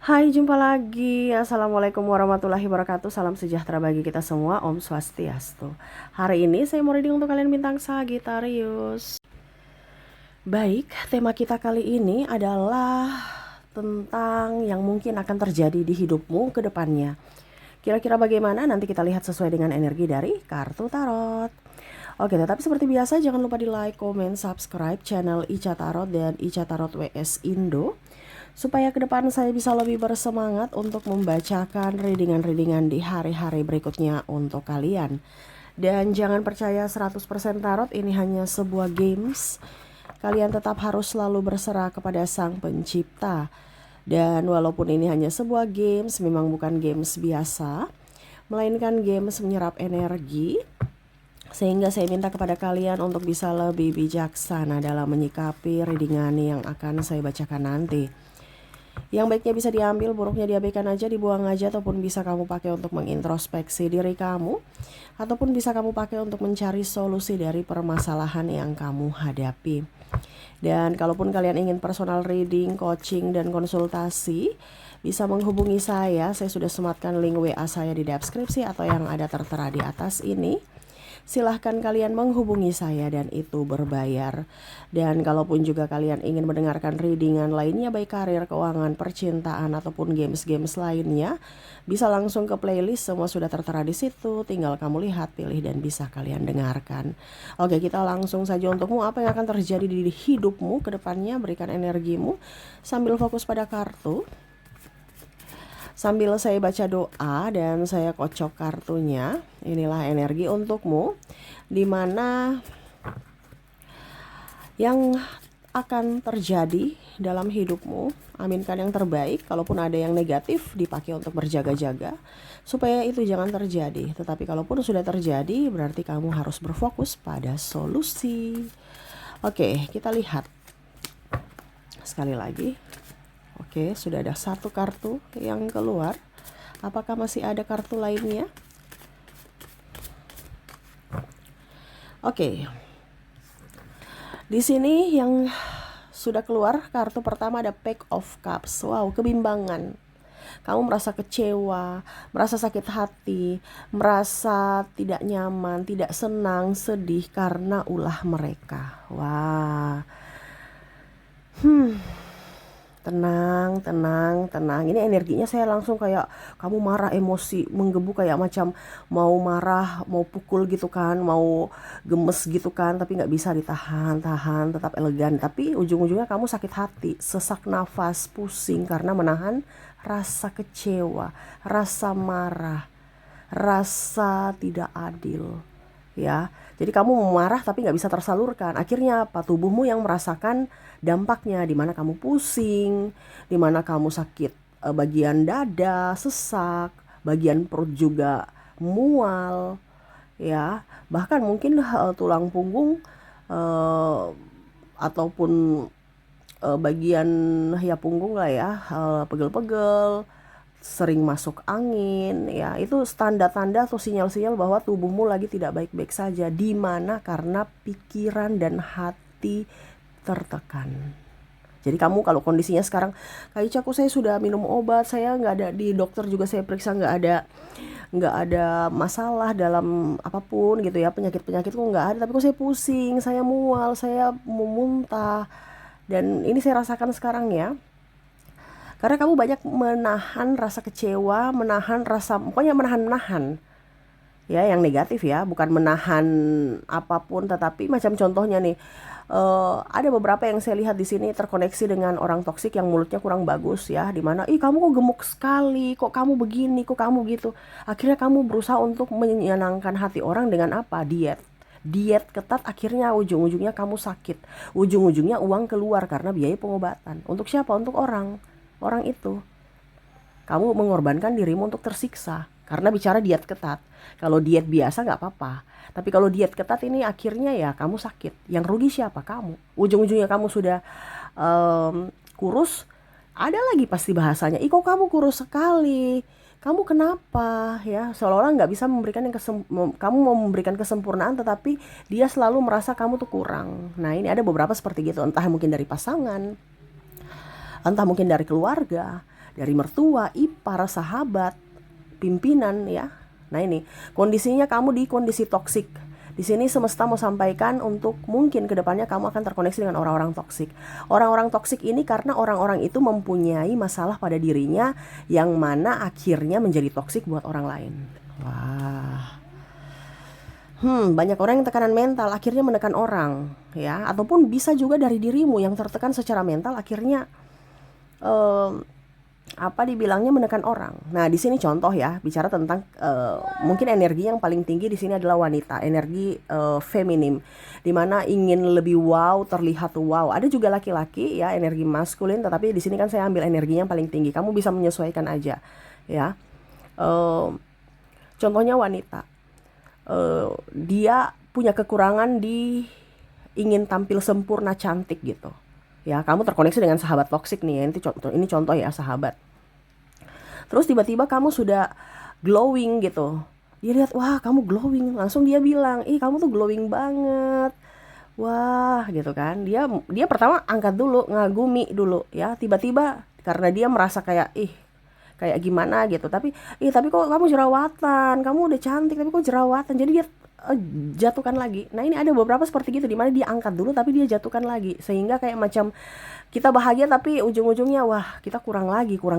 Hai, jumpa lagi. Assalamualaikum warahmatullahi wabarakatuh. Salam sejahtera bagi kita semua. Om Swastiastu. Hari ini saya mau reading untuk kalian bintang Sagittarius. Baik, tema kita kali ini adalah tentang yang mungkin akan terjadi di hidupmu ke depannya. Kira-kira bagaimana? Nanti kita lihat sesuai dengan energi dari kartu tarot. Oke, tetapi seperti biasa jangan lupa di like, comment, subscribe channel Ica Tarot dan Ica Tarot WS Indo, supaya ke depan saya bisa lebih bersemangat untuk membacakan readingan-readingan di hari-hari berikutnya untuk kalian. Dan jangan percaya 100% tarot ini hanya sebuah games. Kalian tetap harus selalu berserah kepada Sang Pencipta. Dan walaupun ini hanya sebuah games, memang bukan games biasa, melainkan games menyerap energi. Sehingga saya minta kepada kalian untuk bisa lebih bijaksana dalam menyikapi readingan yang akan saya bacakan nanti. Yang baiknya bisa diambil, buruknya diabaikan aja, dibuang aja, ataupun bisa kamu pakai untuk mengintrospeksi diri kamu, ataupun bisa kamu pakai untuk mencari solusi dari permasalahan yang kamu hadapi. Dan kalaupun kalian ingin personal reading, coaching, dan konsultasi, bisa menghubungi saya sudah sematkan link WA saya di deskripsi atau yang ada tertera di atas ini. Silahkan kalian menghubungi saya dan itu berbayar. Dan kalaupun juga kalian ingin mendengarkan readingan lainnya, baik karir, keuangan, percintaan, ataupun games-games lainnya, bisa langsung ke playlist, semua sudah tertera di situ. Tinggal kamu lihat, pilih, dan bisa kalian dengarkan. Oke, kita langsung saja untukmu. Apa yang akan terjadi di hidupmu ke depannya? Berikan energimu sambil fokus pada kartu. Sambil saya baca doa dan saya kocok kartunya, inilah energi untukmu, dimana yang akan terjadi dalam hidupmu. Aminkan yang terbaik, kalaupun ada yang negatif dipakai untuk berjaga-jaga, supaya itu jangan terjadi. Tetapi kalaupun sudah terjadi, berarti kamu harus berfokus pada solusi. Oke, kita lihat sekali lagi. Oke, sudah ada satu kartu yang keluar. Apakah masih ada kartu lainnya? Oke. Di sini yang sudah keluar kartu pertama ada Page of Cups. Wow, kebimbangan. Kamu merasa kecewa, merasa sakit hati, merasa tidak nyaman, tidak senang, sedih karena ulah mereka. Wah. Tenang, tenang, tenang. Ini energinya saya langsung kayak kamu marah, emosi menggebu, kayak macam mau marah, mau pukul gitu kan, mau gemes gitu kan, tapi nggak bisa ditahan, tahan, tetap elegan. Tapi ujung-ujungnya kamu sakit hati, sesak nafas, pusing karena menahan rasa kecewa, rasa marah, rasa tidak adil. Ya, jadi kamu marah tapi nggak bisa tersalurkan. Akhirnya apa? Tubuhmu yang merasakan dampaknya, di mana kamu pusing, di mana kamu sakit bagian dada, sesak, bagian perut juga mual, ya. Bahkan mungkin tulang punggung eh, ataupun bagian ya punggung lah ya, pegel-pegel, sering masuk angin, ya itu tanda-tanda atau sinyal-sinyal bahwa tubuhmu lagi tidak baik-baik saja, di mana karena pikiran dan hati tertekan. Jadi kamu kalau kondisinya sekarang, Kak Ica, saya sudah minum obat, saya nggak ada di dokter juga, saya periksa nggak ada masalah dalam apapun gitu ya, penyakit-penyakitku nggak ada, tapi kok saya pusing, saya mual, saya mau muntah, dan ini saya rasakan sekarang ya. Karena kamu banyak menahan rasa kecewa, menahan rasa, pokoknya menahan-menahan. Ya, yang negatif ya, bukan menahan apapun, tetapi macam contohnya nih, ada beberapa yang saya lihat di sini terkoneksi dengan orang toksik yang mulutnya kurang bagus ya, dimana, ih kamu kok gemuk sekali, kok kamu begini, kok kamu gitu. Akhirnya kamu berusaha untuk menyenangkan hati orang dengan apa? Diet ketat, akhirnya ujung-ujungnya kamu sakit, ujung-ujungnya uang keluar karena biaya pengobatan. Untuk siapa? Untuk orang itu. Kamu mengorbankan dirimu untuk tersiksa karena bicara diet ketat. Kalau diet biasa nggak apa-apa, tapi kalau diet ketat ini akhirnya ya kamu sakit. Yang rugi siapa? Kamu. Ujung-ujungnya kamu sudah kurus, ada lagi pasti bahasanya, ih kok kamu kurus sekali, kamu kenapa, ya seolah-olah nggak bisa memberikan kamu mau memberikan kesempurnaan, tetapi dia selalu merasa kamu tuh kurang. Nah, ini ada beberapa seperti gitu, entah mungkin dari pasangan, entah mungkin dari keluarga, dari mertua, ipar, sahabat, pimpinan ya. Nah ini kondisinya kamu di kondisi toksik. Di sini semesta mau sampaikan untuk mungkin kedepannya kamu akan terkoneksi dengan orang-orang toksik. Orang-orang toksik ini karena orang-orang itu mempunyai masalah pada dirinya yang mana akhirnya menjadi toksik buat orang lain. Wah. Banyak orang yang tekanan mental akhirnya menekan orang ya, ataupun bisa juga dari dirimu yang tertekan secara mental akhirnya dibilangnya menekan orang. Nah, di sini contoh ya, bicara tentang mungkin energi yang paling tinggi di sini adalah wanita, energi feminim, dimana ingin lebih wow, terlihat wow. Ada juga laki-laki ya, energi maskulin, tetapi di sini kan saya ambil energi yang paling tinggi. Kamu bisa menyesuaikan aja, ya. Contohnya wanita, dia punya kekurangan di ingin tampil sempurna, cantik gitu. Ya, kamu terkoneksi dengan sahabat toksik nih. Ini contoh ya, sahabat. Terus tiba-tiba kamu sudah glowing gitu. Dia lihat, wah kamu glowing. Langsung dia bilang, ih kamu tuh glowing banget. Wah gitu kan. Dia pertama angkat dulu, ngagumi dulu ya. Tiba-tiba karena dia merasa kayak, kayak gimana gitu. Tapi kok kamu jerawatan. Kamu udah cantik tapi kok jerawatan. Jadi dia jatuhkan lagi. Nah ini ada beberapa seperti gitu, dimana dia angkat dulu tapi dia jatuhkan lagi, sehingga kayak macam kita bahagia tapi ujung-ujungnya wah kita kurang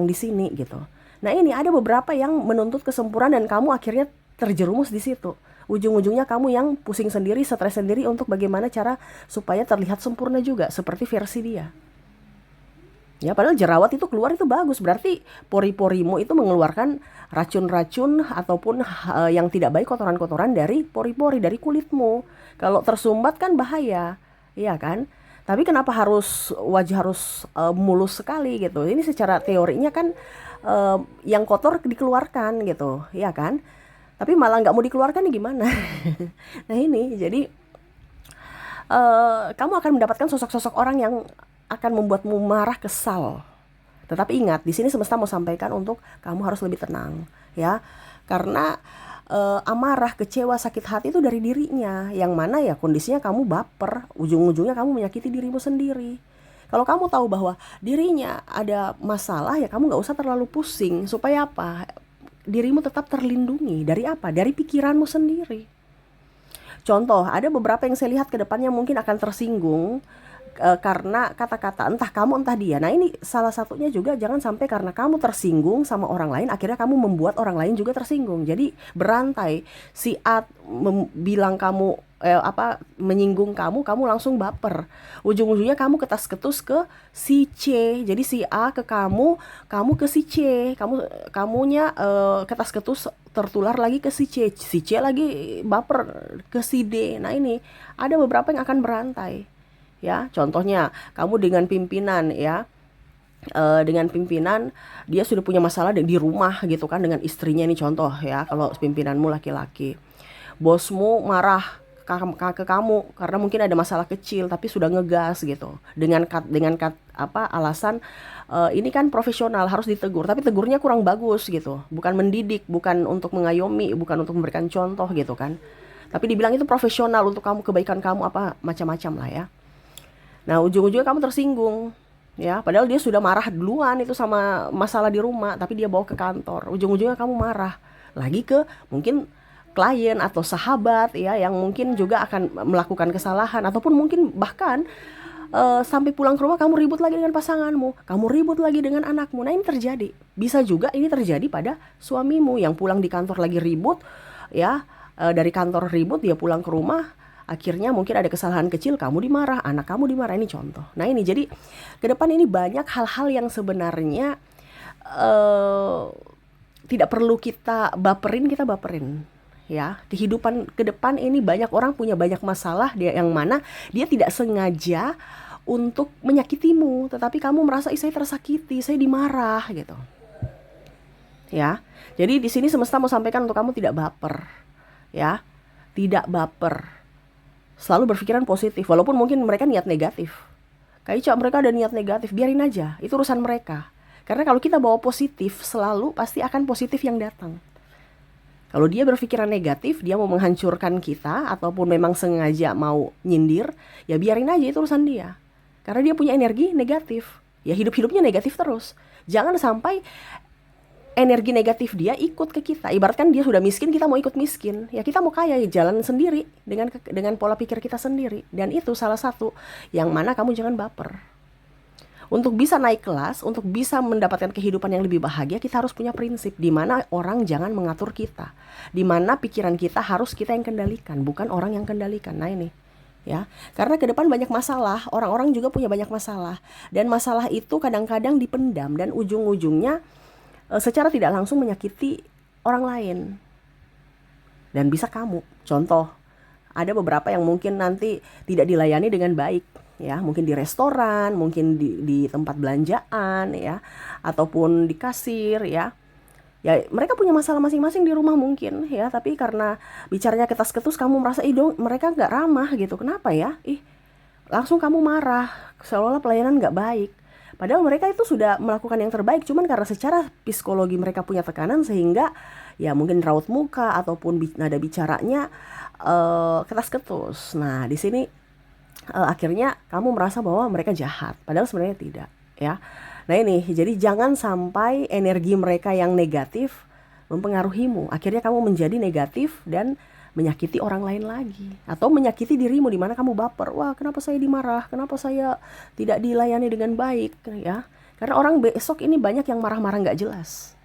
di sini gitu. Nah ini ada beberapa yang menuntut kesempurnaan dan kamu akhirnya terjerumus di situ. Ujung-ujungnya kamu yang pusing sendiri, stres sendiri untuk bagaimana cara supaya terlihat sempurna juga seperti versi dia. Ya padahal jerawat itu keluar itu bagus, berarti pori-porimu itu mengeluarkan racun-racun ataupun yang tidak baik, kotoran-kotoran dari pori-pori, dari kulitmu. Kalau tersumbat kan bahaya, iya kan? Tapi kenapa wajah harus mulus sekali gitu? Ini secara teorinya kan yang kotor dikeluarkan gitu, ya kan? Tapi malah nggak mau dikeluarkan nih gimana? Nah ini jadi kamu akan mendapatkan sosok-sosok orang yang akan membuatmu marah, kesal. Tetapi ingat, di sini semesta mau sampaikan untuk kamu harus lebih tenang, ya. Karena amarah, kecewa, sakit hati itu dari dirinya, yang mana ya kondisinya kamu baper, ujung-ujungnya kamu menyakiti dirimu sendiri. Kalau kamu tahu bahwa dirinya ada masalah, ya kamu gak usah terlalu pusing. Supaya apa? Dirimu tetap terlindungi. Dari apa? Dari pikiranmu sendiri. Contoh, ada beberapa yang saya lihat ke depannya mungkin akan tersinggung karena kata-kata entah kamu entah dia. Nah ini salah satunya juga, jangan sampai karena kamu tersinggung sama orang lain akhirnya kamu membuat orang lain juga tersinggung. Jadi berantai, si A bilang kamu menyinggung kamu langsung baper. Ujung-ujungnya kamu ketas-ketus ke si C. Jadi si A ke kamu ke si C. Kamunya ketas-ketus tertular lagi ke si C. Si C lagi baper ke si D. Nah ini ada beberapa yang akan berantai. Ya, contohnya kamu dengan pimpinan ya, dengan pimpinan dia sudah punya masalah di rumah gitu kan dengan istrinya, ini contoh ya. Kalau pimpinanmu laki-laki, bosmu marah ke kamu karena mungkin ada masalah kecil tapi sudah ngegas gitu dengan alasan ini kan profesional harus ditegur, tapi tegurnya kurang bagus gitu, bukan mendidik, bukan untuk mengayomi, bukan untuk memberikan contoh gitu kan, tapi dibilang itu profesional untuk kamu, kebaikan kamu apa macam-macam lah ya. Nah ujung-ujungnya kamu tersinggung ya, padahal dia sudah marah duluan itu sama masalah di rumah, tapi dia bawa ke kantor. Ujung-ujungnya kamu marah lagi ke mungkin klien atau sahabat ya, yang mungkin juga akan melakukan kesalahan, ataupun mungkin bahkan sampai pulang ke rumah kamu ribut lagi dengan pasanganmu, kamu ribut lagi dengan anakmu. Nah ini terjadi, bisa juga ini terjadi pada suamimu yang pulang di kantor lagi ribut ya, dari kantor ribut, dia pulang ke rumah akhirnya mungkin ada kesalahan kecil, kamu dimarah, anak kamu dimarah, ini contoh. Nah ini jadi ke depan ini banyak hal-hal yang sebenarnya tidak perlu kita baperin ya. Kehidupan ke depan ini banyak orang punya banyak masalah, dia yang mana dia tidak sengaja untuk menyakitimu, tetapi kamu merasa saya tersakiti, saya dimarah gitu. Ya. Jadi di sini semesta mau sampaikan untuk kamu tidak baper. Ya. Tidak baper. Selalu berpikiran positif, walaupun mungkin mereka niat negatif. Kayak mereka ada niat negatif, biarin aja, itu urusan mereka. Karena kalau kita bawa positif, selalu pasti akan positif yang datang. Kalau dia berpikiran negatif, dia mau menghancurkan kita, ataupun memang sengaja mau nyindir, ya biarin aja, itu urusan dia. Karena dia punya energi negatif, ya hidup-hidupnya negatif terus. Jangan sampai energi negatif dia ikut ke kita. Ibaratkan dia sudah miskin, kita mau ikut miskin. Ya kita mau kaya, ya jalan sendiri dengan pola pikir kita sendiri. Dan itu salah satu yang mana kamu jangan baper. Untuk bisa naik kelas, untuk bisa mendapatkan kehidupan yang lebih bahagia, kita harus punya prinsip di mana orang jangan mengatur kita. Di mana pikiran kita harus kita yang kendalikan, bukan orang yang kendalikan. Nah ini, ya. Karena ke depan banyak masalah, orang-orang juga punya banyak masalah. Dan masalah itu kadang-kadang dipendam dan ujung-ujungnya secara tidak langsung menyakiti orang lain. Dan bisa kamu. Contoh, ada beberapa yang mungkin nanti tidak dilayani dengan baik, ya, mungkin di restoran, mungkin di tempat belanjaan, ya, ataupun di kasir, ya. Ya, mereka punya masalah masing-masing di rumah mungkin, ya, tapi karena bicaranya ketas-ketus kamu merasa, mereka nggak ramah gitu. Kenapa ya? Langsung kamu marah, seolah-olah pelayanan nggak baik. Padahal mereka itu sudah melakukan yang terbaik, cuman karena secara psikologi mereka punya tekanan sehingga ya mungkin raut muka ataupun nada bicaranya ketas-ketus. Nah, di sini akhirnya kamu merasa bahwa mereka jahat, padahal sebenarnya tidak, ya. Nah ini, jadi jangan sampai energi mereka yang negatif mempengaruhimu. Akhirnya kamu menjadi negatif dan menyakiti orang lain lagi, atau menyakiti dirimu di mana kamu baper. Wah, kenapa saya dimarah? Kenapa saya tidak dilayani dengan baik? Ya, karena orang besok ini banyak yang marah-marah nggak jelas.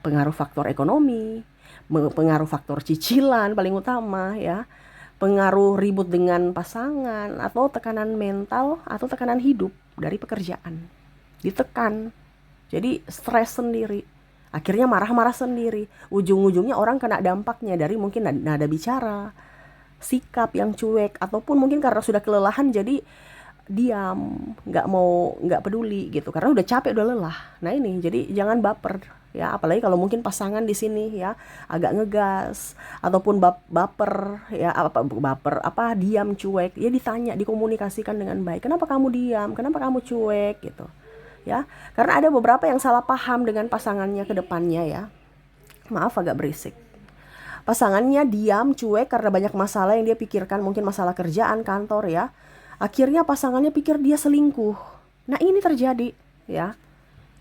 Pengaruh faktor ekonomi, pengaruh faktor cicilan paling utama, ya. Pengaruh ribut dengan pasangan, atau tekanan mental, atau tekanan hidup dari pekerjaan. Ditekan, jadi stres sendiri. Akhirnya marah-marah sendiri. Ujung-ujungnya orang kena dampaknya dari mungkin nada bicara, sikap yang cuek, ataupun mungkin karena sudah kelelahan jadi diam, nggak peduli gitu. Karena udah capek, udah lelah. Nah ini, jadi jangan baper, ya. Apalagi kalau mungkin pasangan di sini, ya, agak ngegas ataupun baper, ya, diam, cuek. Ya ditanya, dikomunikasikan dengan baik. Kenapa kamu diam? Kenapa kamu cuek gitu? Ya, karena ada beberapa yang salah paham dengan pasangannya ke depannya, ya. Maaf agak berisik. Pasangannya diam, cuek karena banyak masalah yang dia pikirkan, mungkin masalah kerjaan, kantor, ya. Akhirnya pasangannya pikir dia selingkuh. Nah, ini terjadi, ya.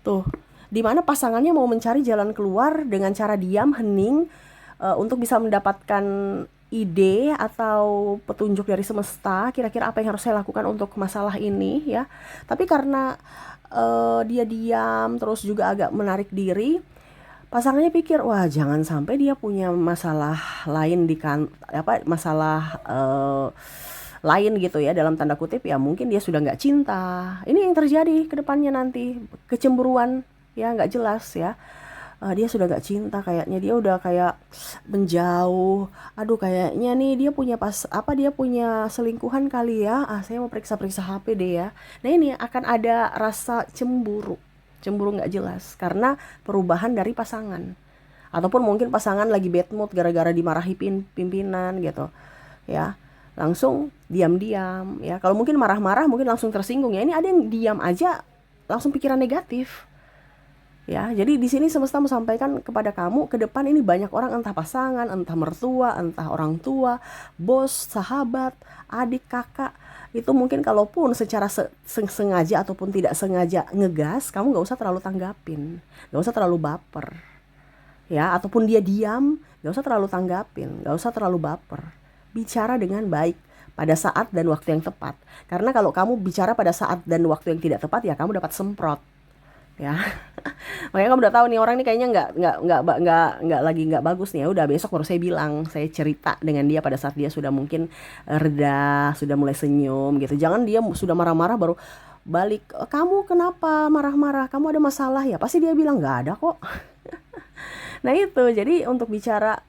Tuh, dimana pasangannya mau mencari jalan keluar dengan cara diam, hening, untuk bisa mendapatkan ide atau petunjuk dari semesta, kira-kira apa yang harus saya lakukan untuk masalah ini, ya. Tapi karena dia diam terus juga agak menarik diri, pasangannya pikir, wah jangan sampai dia punya masalah lain masalah lain gitu, ya, dalam tanda kutip, ya, mungkin dia sudah nggak cinta. Ini yang terjadi ke depannya nanti, kecemburuan, ya, nggak jelas, ya. Dia sudah gak cinta, kayaknya dia udah kayak menjauh. Aduh, kayaknya nih dia punya selingkuhan kali ya. Saya mau periksa-periksa HP deh, ya. Nah ini akan ada rasa cemburu gak jelas karena perubahan dari pasangan, ataupun mungkin pasangan lagi bad mood gara-gara dimarahi pimpinan gitu, ya, langsung diam-diam, ya. Kalau mungkin marah-marah mungkin langsung tersinggung, ya. Ini ada yang diam aja langsung pikiran negatif. Ya, jadi di sini semesta mau sampaikan kepada kamu, ke depan ini banyak orang, entah pasangan, entah mertua, entah orang tua, bos, sahabat, adik, kakak, itu mungkin kalaupun secara sengaja ataupun tidak sengaja ngegas, kamu gak usah terlalu tanggapin, gak usah terlalu baper, ya. Ataupun dia diam, gak usah terlalu tanggapin, gak usah terlalu baper. Bicara dengan baik pada saat dan waktu yang tepat. Karena kalau kamu bicara pada saat dan waktu yang tidak tepat, ya kamu dapat semprot, ya. Makanya kamu udah tahu nih orang ini kayaknya nggak bagus nih. Ya udah, besok baru saya bilang, saya cerita dengan dia pada saat dia sudah mungkin reda, sudah mulai senyum gitu. Jangan dia sudah marah-marah baru balik, kamu kenapa marah-marah, kamu ada masalah ya? Pasti dia bilang nggak ada kok. Nah itu, jadi untuk bicara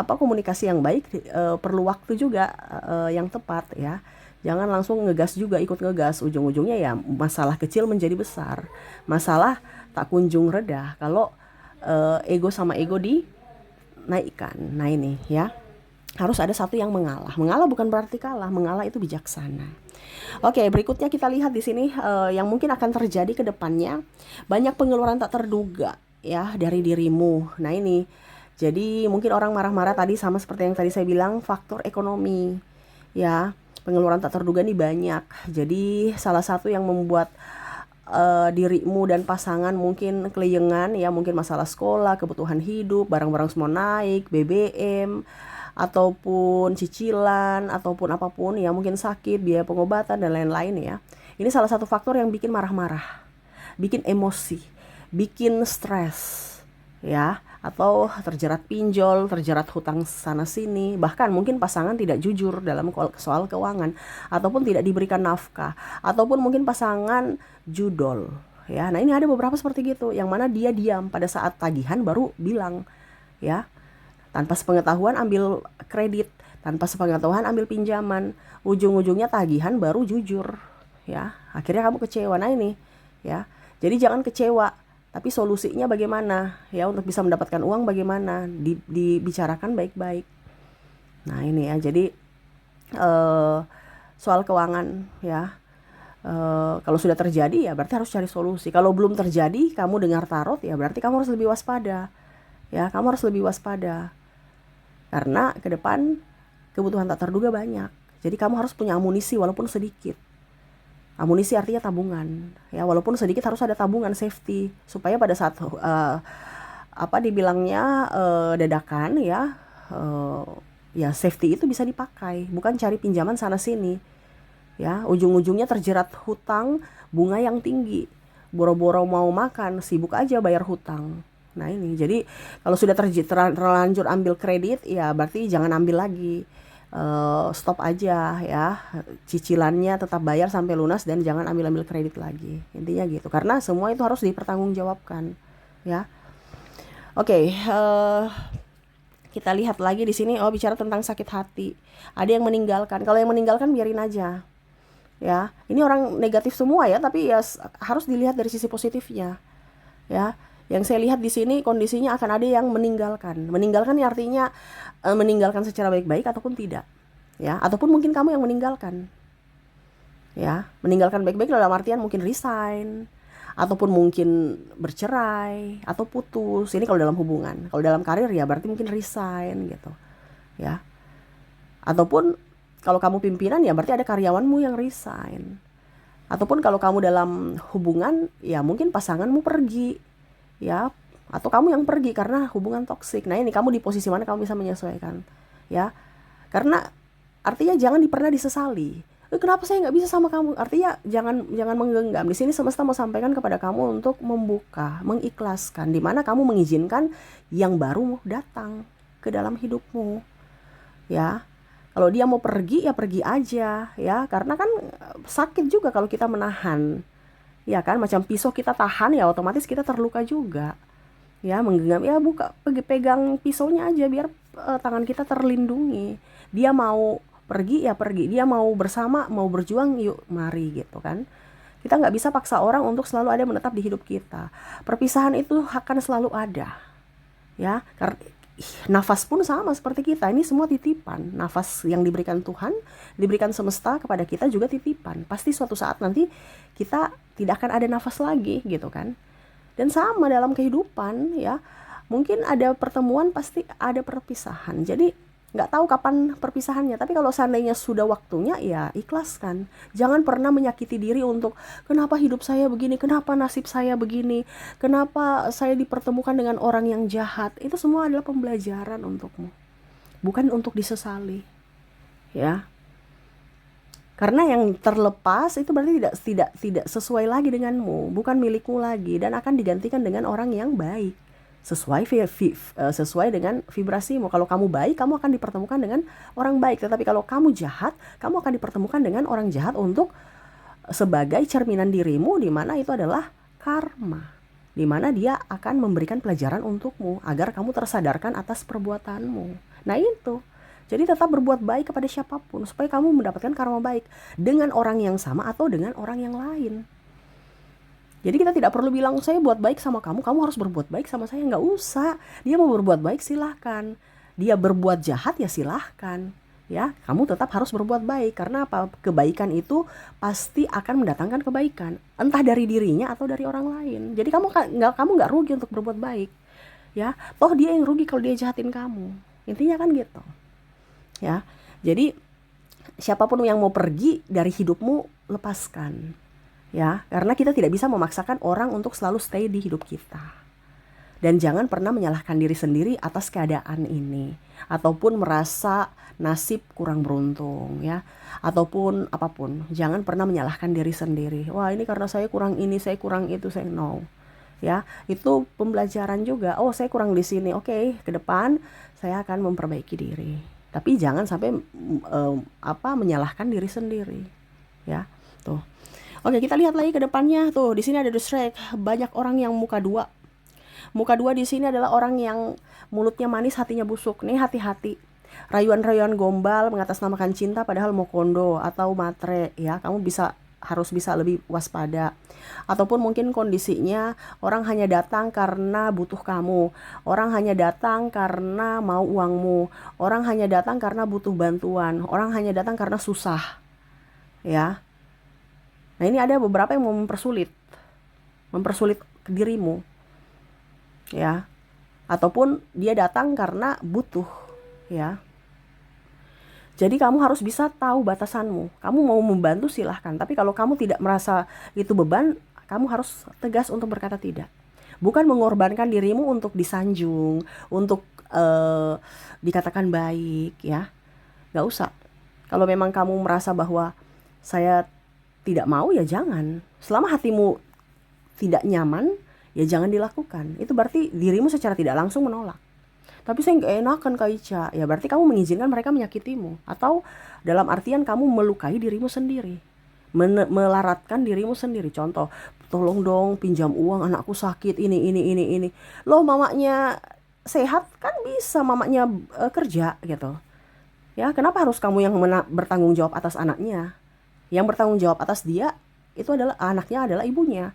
komunikasi yang baik perlu waktu juga yang tepat, ya. Jangan langsung ngegas juga, ikut ngegas. Ujung-ujungnya ya masalah kecil menjadi besar. Masalah tak kunjung reda kalau ego sama ego dinaikkan. Nah ini, ya. Harus ada satu yang mengalah. Mengalah bukan berarti kalah, mengalah itu bijaksana. Oke, berikutnya kita lihat di sini yang mungkin akan terjadi ke depannya. Banyak pengeluaran tak terduga, ya, dari dirimu. Nah ini, jadi mungkin orang marah-marah tadi sama seperti yang tadi saya bilang, faktor ekonomi, ya. Pengeluaran tak terduga nih banyak. Jadi salah satu yang membuat dirimu dan pasangan mungkin keliengan ya, mungkin masalah sekolah, kebutuhan hidup, barang-barang semua naik, BBM, ataupun cicilan, ataupun apapun ya, mungkin sakit, biaya pengobatan dan lain-lain ya. Ini salah satu faktor yang bikin marah-marah, bikin emosi, bikin stres ya, atau terjerat pinjol, terjerat hutang sana sini, bahkan mungkin pasangan tidak jujur dalam soal keuangan, ataupun tidak diberikan nafkah, ataupun mungkin pasangan judol ya. Nah, ini ada beberapa seperti gitu, yang mana dia diam pada saat tagihan baru bilang ya, tanpa sepengetahuan ambil kredit, tanpa sepengetahuan ambil pinjaman, ujung-ujungnya tagihan baru jujur ya, akhirnya kamu kecewa. Nah ini ya, jadi jangan kecewa, tapi solusinya bagaimana ya, untuk bisa mendapatkan uang bagaimana, dibicarakan baik-baik. Nah ini ya, jadi soal keuangan ya, kalau sudah terjadi ya berarti harus cari solusi. Kalau belum terjadi, kamu dengar tarot ya, berarti kamu harus lebih waspada ya, kamu harus lebih waspada, karena ke depan kebutuhan tak terduga banyak. Jadi kamu harus punya amunisi walaupun sedikit. Amunisi artinya tabungan ya, walaupun sedikit harus ada tabungan safety, supaya pada saat dibilangnya dadakan ya, ya safety itu bisa dipakai, bukan cari pinjaman sana sini ya, ujung-ujungnya terjerat hutang bunga yang tinggi, boro-boro mau makan sibuk aja bayar hutang. Nah ini, jadi kalau sudah terlanjur ambil kredit ya berarti jangan ambil lagi. Stop aja ya, cicilannya tetap bayar sampai lunas dan jangan ambil kredit lagi, intinya gitu, karena semua itu harus dipertanggungjawabkan ya. Oke, kita lihat lagi di sini. Bicara tentang sakit hati, ada yang meninggalkan. Kalau yang meninggalkan biarin aja ya, ini orang negatif semua ya, tapi ya harus dilihat dari sisi positifnya ya. Yang saya lihat di sini kondisinya akan ada yang meninggalkan. Meninggalkan ya artinya meninggalkan secara baik-baik ataupun tidak ya, ataupun mungkin kamu yang meninggalkan ya. Meninggalkan baik-baik dalam artian mungkin resign, ataupun mungkin bercerai atau putus. Ini kalau dalam hubungan. Kalau dalam karir ya berarti mungkin resign gitu ya. Ataupun kalau kamu pimpinan ya berarti ada karyawanmu yang resign. Ataupun kalau kamu dalam hubungan ya mungkin pasanganmu pergi ya, atau kamu yang pergi karena hubungan toksik. Nah ini kamu di posisi mana kamu bisa menyesuaikan ya, karena artinya jangan pernah disesali. Kenapa saya nggak bisa sama kamu? Artinya jangan menggenggam. Di sini semesta mau sampaikan kepada kamu untuk membuka, mengikhlaskan, di mana kamu mengizinkan yang baru datang ke dalam hidupmu ya. Kalau dia mau pergi ya pergi aja ya, karena kan sakit juga kalau kita menahan ya kan, macam pisau kita tahan ya otomatis kita terluka juga ya. Menggenggam ya, pegang pisaunya aja biar tangan kita terlindungi. Dia mau pergi ya pergi, dia mau bersama, mau berjuang, yuk mari gitu kan. Kita nggak bisa paksa orang untuk selalu ada menetap di hidup kita. Perpisahan itu akan selalu ada ya, karena nafas pun sama seperti kita, ini semua titipan. Nafas yang diberikan Tuhan, diberikan semesta kepada kita juga titipan. Pasti suatu saat nanti kita tidak akan ada nafas lagi gitu kan. Dan sama dalam kehidupan ya, mungkin ada pertemuan pasti ada perpisahan. Jadi nggak tahu kapan perpisahannya, tapi kalau seandainya sudah waktunya ya ikhlaskan. Jangan pernah menyakiti diri untuk kenapa hidup saya begini, kenapa nasib saya begini, kenapa saya dipertemukan dengan orang yang jahat. Itu semua adalah pembelajaran untukmu, bukan untuk disesali ya. Karena yang terlepas itu berarti tidak sesuai lagi denganmu, bukan milikmu lagi, dan akan digantikan dengan orang yang baik, sesuai dengan vibrasimu. Kalau kamu baik, kamu akan dipertemukan dengan orang baik. Tetapi kalau kamu jahat, kamu akan dipertemukan dengan orang jahat untuk sebagai cerminan dirimu, di mana itu adalah karma, di mana dia akan memberikan pelajaran untukmu agar kamu tersadarkan atas perbuatanmu. Nah itu. Jadi tetap berbuat baik kepada siapapun supaya kamu mendapatkan karma baik dengan orang yang sama atau dengan orang yang lain. Jadi kita tidak perlu bilang saya buat baik sama kamu, kamu harus berbuat baik sama saya. Nggak usah. Dia mau berbuat baik silahkan, dia berbuat jahat ya silahkan ya. Kamu tetap harus berbuat baik, karena apa? Kebaikan itu pasti akan mendatangkan kebaikan, entah dari dirinya atau dari orang lain. Jadi kamu nggak rugi untuk berbuat baik ya. Toh dia yang rugi kalau dia jahatin kamu. Intinya kan gitu ya. Jadi siapapun yang mau pergi dari hidupmu, lepaskan Ya, karena kita tidak bisa memaksakan orang untuk selalu stay di hidup kita. Dan jangan pernah menyalahkan diri sendiri atas keadaan ini, ataupun merasa nasib kurang beruntung ya, ataupun apapun. Jangan pernah menyalahkan diri sendiri. Wah, ini karena saya kurang ini, saya kurang itu, saya no. Ya, itu pembelajaran juga. Oh, saya kurang di sini. Oke, ke depan saya akan memperbaiki diri. Tapi jangan sampai menyalahkan diri sendiri. Ya, tuh. Oke, kita lihat lagi ke depannya. Tuh, di sini ada the strike. Banyak orang yang muka dua. Muka dua di sini adalah orang yang mulutnya manis, hatinya busuk. Nih, hati-hati. Rayuan-rayuan gombal mengatasnamakan cinta padahal mau kondo atau matre ya. Kamu harus bisa lebih waspada. Ataupun mungkin kondisinya orang hanya datang karena butuh kamu. Orang hanya datang karena mau uangmu. Orang hanya datang karena butuh bantuan. Orang hanya datang karena susah. Ya. Nah, ini ada beberapa yang mau mempersulit dirimu, ya. Ataupun dia datang karena butuh, ya. Jadi kamu harus bisa tahu batasanmu. Kamu mau membantu silahkan, tapi kalau kamu tidak merasa itu beban, kamu harus tegas untuk berkata tidak. Bukan mengorbankan dirimu untuk disanjung, untuk dikatakan baik, ya. Gak usah. Kalau memang kamu merasa bahwa saya tidak mau, ya jangan. Selama hatimu tidak nyaman, ya jangan dilakukan. Itu berarti dirimu secara tidak langsung menolak. Tapi saya nggak enakan Kak Ica. Ya berarti kamu mengizinkan mereka menyakitimu. Atau dalam artian kamu melukai dirimu sendiri. Melaratkan dirimu sendiri. Contoh, tolong dong pinjam uang, anakku sakit, ini. Loh, mamanya sehat kan bisa mamanya kerja gitu. Ya, kenapa harus kamu yang bertanggung jawab atas anaknya? Yang bertanggung jawab atas dia itu adalah anaknya, adalah ibunya,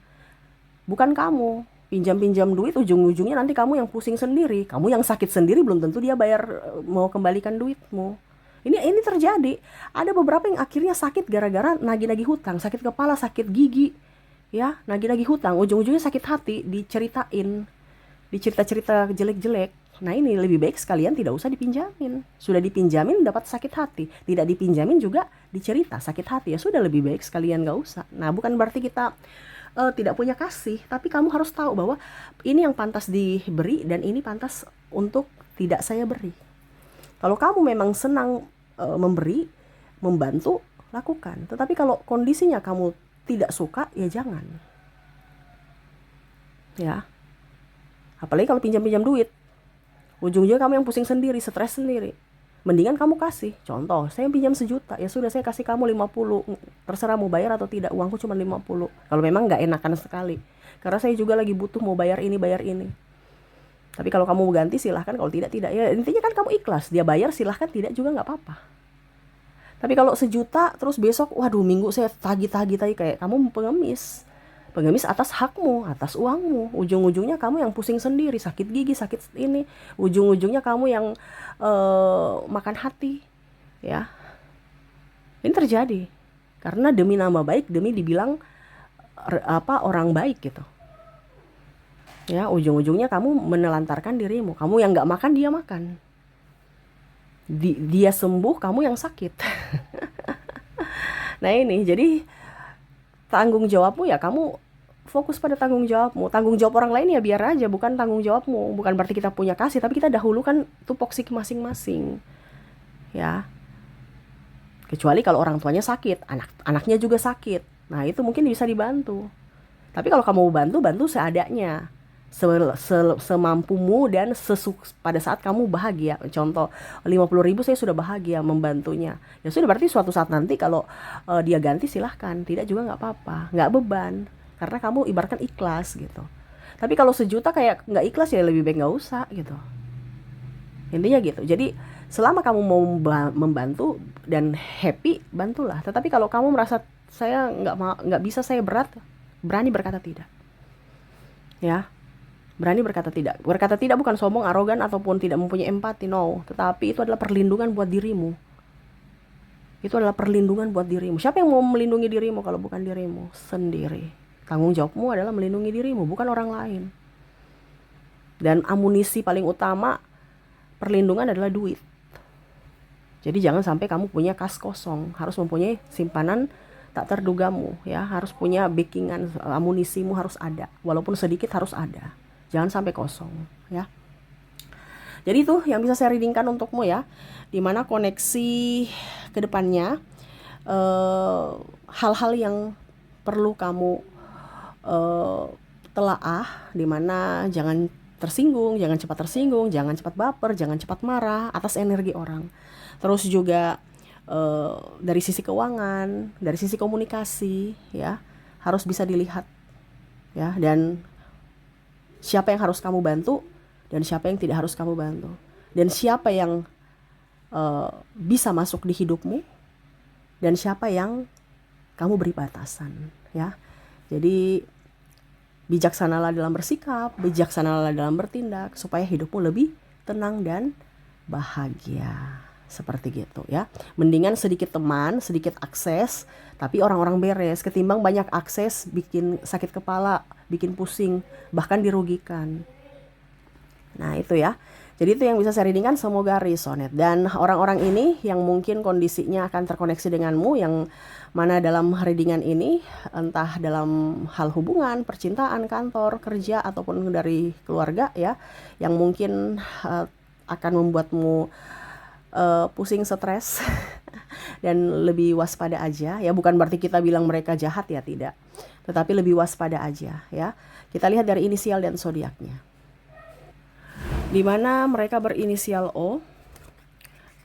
bukan kamu. Pinjam duit, ujung-ujungnya nanti kamu yang pusing sendiri, kamu yang sakit sendiri, belum tentu dia bayar mau kembalikan duitmu. Ini terjadi. Ada beberapa yang akhirnya sakit gara-gara nagih-nagih hutang, sakit kepala, sakit gigi, ya, nagih-nagih hutang, ujung-ujungnya sakit hati, diceritain, dicerita-cerita jelek-jelek. Nah, ini lebih baik sekalian tidak usah dipinjamin. Sudah dipinjamin dapat sakit hati, tidak dipinjamin juga dicerita sakit hati, ya sudah lebih baik sekalian gak usah. Nah, bukan berarti kita tidak punya kasih, tapi kamu harus tahu bahwa ini yang pantas diberi dan ini pantas untuk tidak saya beri. Kalau kamu memang senang memberi, membantu, lakukan. Tetapi kalau kondisinya kamu tidak suka, ya jangan. Ya. Apalagi kalau pinjam-pinjam duit. Ujung-ujungnya kamu yang pusing sendiri, stres sendiri. Mendingan kamu kasih. Contoh, saya pinjam 1 juta, ya sudah saya kasih kamu 50. Terserah mau bayar atau tidak, uangku cuma 50. Kalau memang gak enakan sekali. Karena saya juga lagi butuh, mau bayar ini. Tapi kalau kamu mau ganti silahkan, kalau tidak. Ya intinya kan kamu ikhlas, dia bayar silahkan, tidak juga gak apa-apa. Tapi kalau 1 juta, terus besok, waduh minggu saya tagih kayak kamu pengemis atas hakmu, atas uangmu. Ujung-ujungnya kamu yang pusing sendiri, sakit gigi, sakit ini. Ujung-ujungnya kamu yang makan hati, ya. Ini terjadi karena demi nama baik, demi dibilang orang baik gitu. Ya, ujung-ujungnya kamu menelantarkan dirimu. Kamu yang nggak makan, dia makan. Dia sembuh, kamu yang sakit. Nah, ini jadi tanggung jawabmu ya kamu fokus pada tanggung jawabmu. Tanggung jawab orang lain ya biar aja, bukan tanggung jawabmu. Bukan berarti kita punya kasih, tapi kita dahulukan tupoksi masing-masing. Ya. Kecuali kalau orang tuanya sakit, anaknya juga sakit. Nah, itu mungkin bisa dibantu. Tapi kalau kamu bantu seadanya. Semampumu dan pada saat kamu bahagia. Contoh, 50.000 saya sudah bahagia membantunya. Ya sudah, berarti suatu saat nanti kalau dia ganti silahkan, tidak juga nggak apa-apa, nggak beban. Karena kamu ibaratkan ikhlas gitu. Tapi kalau 1 juta kayak nggak ikhlas, ya lebih baik nggak usah gitu. Intinya gitu. Jadi selama kamu mau membantu dan happy, bantulah. Tetapi kalau kamu merasa saya nggak bisa, saya berat, berani berkata tidak. Ya, berani berkata tidak. Berkata tidak bukan sombong, arogan, ataupun tidak mempunyai empati, no. Tetapi itu adalah perlindungan buat dirimu. Itu adalah perlindungan buat dirimu. Siapa yang mau melindungi dirimu kalau bukan dirimu sendiri? Tanggung jawabmu adalah melindungi dirimu, bukan orang lain. Dan amunisi paling utama perlindungan adalah duit. Jadi jangan sampai kamu punya kas kosong. Harus mempunyai simpanan tak terdugamu ya, harus punya backingan, amunisimu harus ada, walaupun sedikit harus ada, jangan sampai kosong ya. Jadi itu yang bisa saya readingkan untukmu ya, dimana koneksi ke depannya, hal-hal yang perlu kamu telaah, dimana jangan tersinggung, jangan cepat tersinggung, jangan cepat baper, jangan cepat marah atas energi orang. Terus juga dari sisi keuangan, dari sisi komunikasi ya, harus bisa dilihat ya, dan siapa yang harus kamu bantu dan siapa yang tidak harus kamu bantu, dan siapa yang bisa masuk di hidupmu dan siapa yang kamu beri batasan ya. Jadi bijaksanalah dalam bersikap, bijaksanalah dalam bertindak, supaya hidupmu lebih tenang dan bahagia. Seperti gitu ya. Mendingan sedikit teman, sedikit akses, tapi orang-orang beres, ketimbang banyak akses bikin sakit kepala, bikin pusing, bahkan dirugikan. Nah itu ya. Jadi itu yang bisa saya readingkan, semoga resonate. Dan orang-orang ini yang mungkin kondisinya akan terkoneksi denganmu, yang mana dalam readingan ini, entah dalam hal hubungan, percintaan, kantor, kerja, ataupun dari keluarga ya, yang mungkin akan membuatmu pusing, stres, dan lebih waspada aja ya. Bukan berarti kita bilang mereka jahat ya, tidak. Tetapi lebih waspada aja ya. Kita lihat dari inisial dan zodiaknya, di mana mereka berinisial O,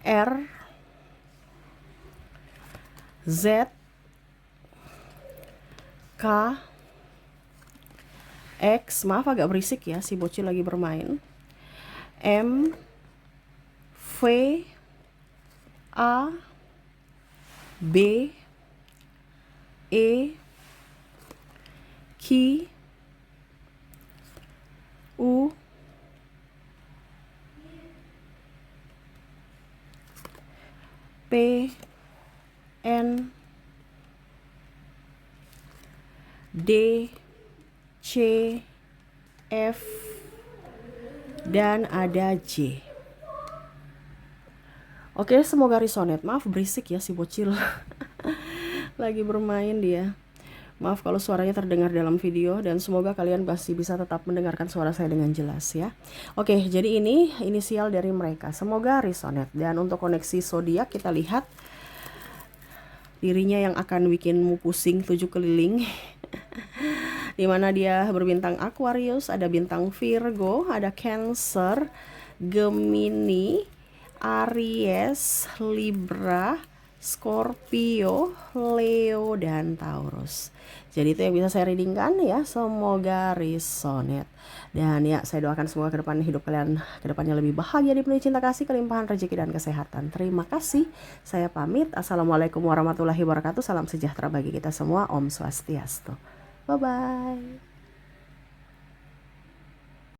R, Z, K, X, maaf agak berisik ya, si bocil lagi bermain, M, V, A, B, E, Q, U, P, N, D, C, F, dan ada J. Oke, semoga resonate. Maaf berisik ya si bocil. Lagi bermain dia. Maaf kalau suaranya terdengar dalam video, dan semoga kalian masih bisa tetap mendengarkan suara saya dengan jelas ya. Oke, jadi ini inisial dari mereka. Semoga resonate. Dan untuk koneksi zodiak kita lihat dirinya yang akan bikinmu pusing 7 keliling. Dimana dia berbintang Aquarius, ada bintang Virgo, ada Cancer, Gemini, Aries, Libra, Scorpio, Leo, dan Taurus. Jadi itu yang bisa saya readingkan ya, semoga resonate. Dan ya, saya doakan semoga ke depan hidup kalian ke depannya lebih bahagia, dipenuhi cinta kasih, kelimpahan rezeki dan kesehatan. Terima kasih. Saya pamit. Assalamualaikum warahmatullahi wabarakatuh. Salam sejahtera bagi kita semua. Om Swastiastu. Bye bye.